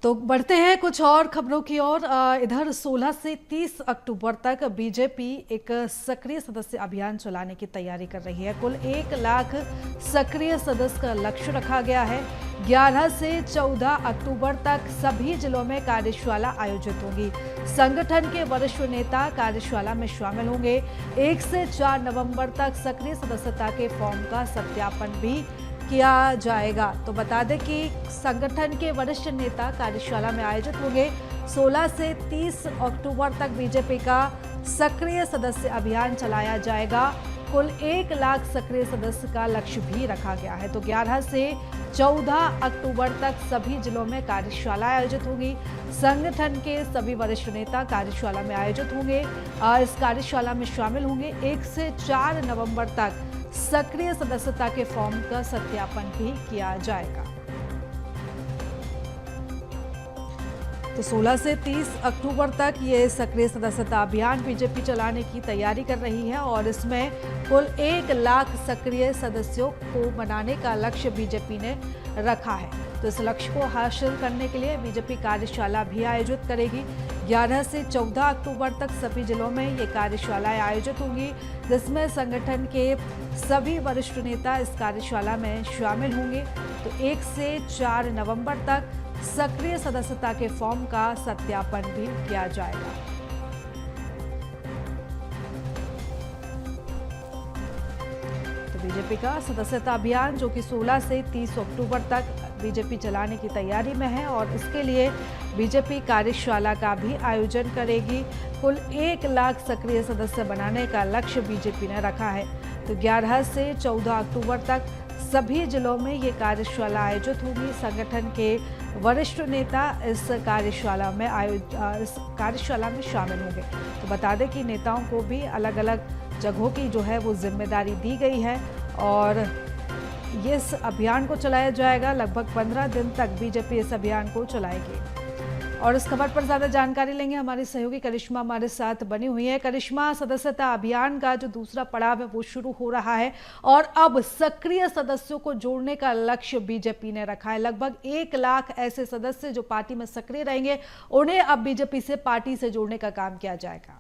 तो बढ़ते हैं कुछ और खबरों की ओर। इधर 16 से 30 अक्टूबर तक बीजेपी एक सक्रिय सदस्य अभियान चलाने की तैयारी कर रही है। कुल 1 लाख सक्रिय सदस्य का लक्ष्य रखा गया है। 11 से 14 अक्टूबर तक सभी जिलों में कार्यशाला आयोजित होगी। संगठन के वरिष्ठ नेता कार्यशाला में शामिल होंगे। 1 से 4 नवंबर तक सक्रिय सदस्यता के फॉर्म का सत्यापन भी किया जाएगा। तो बता दें कि संगठन के वरिष्ठ नेता कार्यशाला में आयोजित होंगे। 16 से 30 अक्टूबर तक बीजेपी का सक्रिय सदस्य अभियान चलाया जाएगा। कुल 1 लाख सक्रिय सदस्य का लक्ष्य भी रखा गया है। तो 11 से 14 अक्टूबर तक सभी जिलों में कार्यशाला आयोजित होगी। संगठन के सभी वरिष्ठ नेता कार्यशाला में आयोजित होंगे। इस कार्यशाला में शामिल होंगे। 1 से 4 नवंबर तक सक्रिय सदस्यता के फॉर्म का सत्यापन भी किया जाएगा। तो 16 से 30 अक्टूबर तक ये सक्रिय सदस्यता अभियान बीजेपी चलाने की तैयारी कर रही है और इसमें कुल 1 लाख सक्रिय सदस्यों को बनाने का लक्ष्य बीजेपी ने रखा है। तो इस लक्ष्य को हासिल करने के लिए बीजेपी कार्यशाला भी आयोजित करेगी। 11 से 14 अक्टूबर तक सभी जिलों में ये कार्यशालाएं आयोजित होंगी, जिसमें संगठन के सभी वरिष्ठ नेता इस कार्यशाला में शामिल होंगे। तो 1 से 4 नवंबर तक सक्रिय सदस्यता के फॉर्म का सत्यापन भी किया जाएगा। तो बीजेपी का सदस्यता अभियान जो कि 16 से 30 अक्टूबर तक बीजेपी चलाने की तैयारी में है और इसके लिए बीजेपी कार्यशाला का भी आयोजन करेगी। कुल 1 लाख सक्रिय सदस्य बनाने का लक्ष्य बीजेपी ने रखा है। तो 11 से 14 अक्टूबर तक सभी जिलों में ये कार्यशाला आयोजित होगी। संगठन के वरिष्ठ नेता इस कार्यशाला में शामिल होंगे। तो बता दें कि नेताओं को भी अलग अलग जगहों की जो है वो जिम्मेदारी दी गई है और ये इस अभियान को चलाया जाएगा। लगभग 15 दिन तक बीजेपी इस अभियान को चलाएगी। और इस खबर पर ज्यादा जानकारी लेंगे, हमारी सहयोगी करिश्मा हमारे साथ बनी हुई है। करिश्मा, सदस्यता अभियान का जो दूसरा पड़ाव है वो शुरू हो रहा है और अब सक्रिय सदस्यों को जोड़ने का लक्ष्य बीजेपी ने रखा है। लगभग 1 लाख ऐसे सदस्य जो पार्टी में सक्रिय रहेंगे, उन्हें अब बीजेपी से पार्टी से जोड़ने का काम किया जाएगा।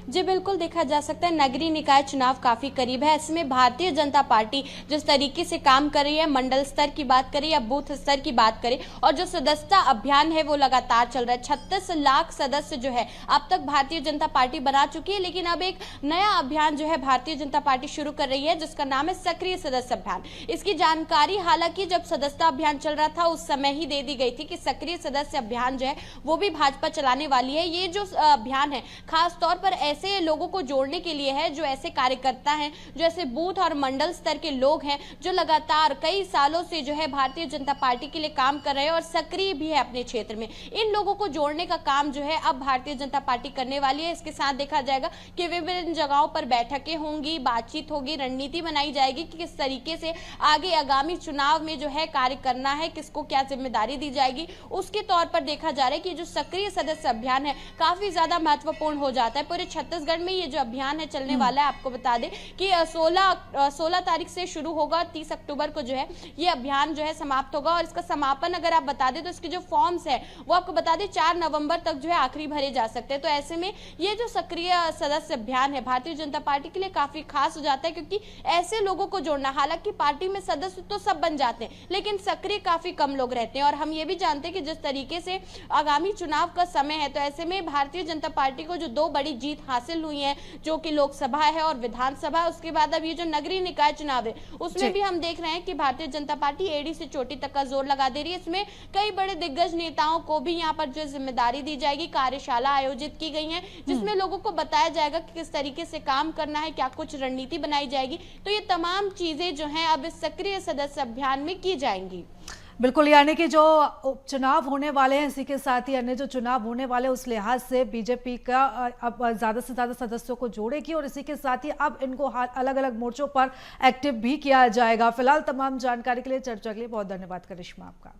जी बिल्कुल, देखा जा सकता है नगरीय निकाय चुनाव काफी करीब है। इसमें भारतीय जनता पार्टी जिस तरीके से काम कर रही है, मंडल स्तर की बात करें या बूथ स्तर की बात करें, और जो सदस्यता अभियान है वो लगातार चल रहा है। 36 लाख सदस्य जो है अब तक भारतीय जनता पार्टी बना चुकी है, लेकिन अब एक नया अभियान जो है भारतीय जनता पार्टी शुरू कर रही है जिसका नाम है सक्रिय सदस्य अभियान। इसकी जानकारी हालांकि जब सदस्यता अभियान चल रहा था उस समय ही दे दी गई थी कि सक्रिय सदस्य अभियान जो है वो भी भाजपा चलाने वाली है। ये जो अभियान है खास तौर पर ऐसे लोगों को जोड़ने के लिए है जो ऐसे कार्यकर्ता हैं, जो ऐसे बूथ और मंडल स्तर के लोग हैं जो लगातार कई सालों से जो है भारतीय जनता पार्टी के लिए काम कर रहे हैं और सक्रिय भी है अपने क्षेत्र में। इन लोगों को जोड़ने का काम जो है अब भारतीय जनता पार्टी करने वाली है। इसके साथ देखा जाएगा कि विभिन्न जगहों पर बैठकें होंगी, बातचीत होगी, रणनीति बनाई जाएगी कि किस तरीके से आगे आगामी चुनाव में जो है कार्य करना है, किसको क्या जिम्मेदारी दी जाएगी। उसके तौर पर देखा जा रहा है कि जो सक्रिय सदस्य अभियान है काफी ज्यादा महत्वपूर्ण हो जाता है। पूरे छत्तीसगढ़ में ये जो अभियान है चलने वाला है। आपको बता दें कि 16 तारीख से शुरू होगा, 30 अक्टूबर को जो है ये अभियान जो है समाप्त होगा और इसका समापन अगर आप बता दें तो इसके जो फॉर्म्स है वो आपको बता दें 4 नवंबर तक जो है आखिरी भरे जा सकते हैं। तो ऐसे में ये जो सक्रिय सदस्य अभियान है भारतीय जनता पार्टी के लिए काफी खास हो जाता है, क्योंकि ऐसे लोगों को जोड़ना, हालांकि पार्टी में सदस्य तो सब बन जाते हैं लेकिन सक्रिय काफी कम लोग रहते हैं। और हम ये भी जानते हैं कि जिस तरीके से आगामी चुनाव का समय है, तो ऐसे में भारतीय जनता पार्टी को जो 2 बड़ी जीत हासिल हुई है जो कि लोकसभा है और विधानसभा, उसके बाद अब ये जो नगरीय निकाय चुनाव है उसमें भी हम देख रहे हैं कि भारतीय जनता पार्टी एड़ी से चोटी तक का जोर लगा दे रही है। इसमें कई बड़े दिग्गज नेताओं को भी यहाँ पर जो जिम्मेदारी दी जाएगी। कार्यशाला आयोजित की गई है जिसमें लोगों को बताया जाएगा कि किस तरीके से काम करना है, क्या कुछ रणनीति बनाई जाएगी। तो ये तमाम चीजें जो है अब इस सक्रिय सदस्य अभियान में की जाएंगी। बिल्कुल, यानी कि जो उपचुनाव होने वाले हैं इसी के साथ ही अन्य जो चुनाव होने वाले उस लिहाज से बीजेपी का अब ज्यादा से ज्यादा सदस्यों को जोड़ेगी और इसी के साथ ही अब इनको अलग अलग मोर्चों पर एक्टिव भी किया जाएगा। फिलहाल तमाम जानकारी के लिए, चर्चा के लिए बहुत धन्यवाद करिश्मा आपका।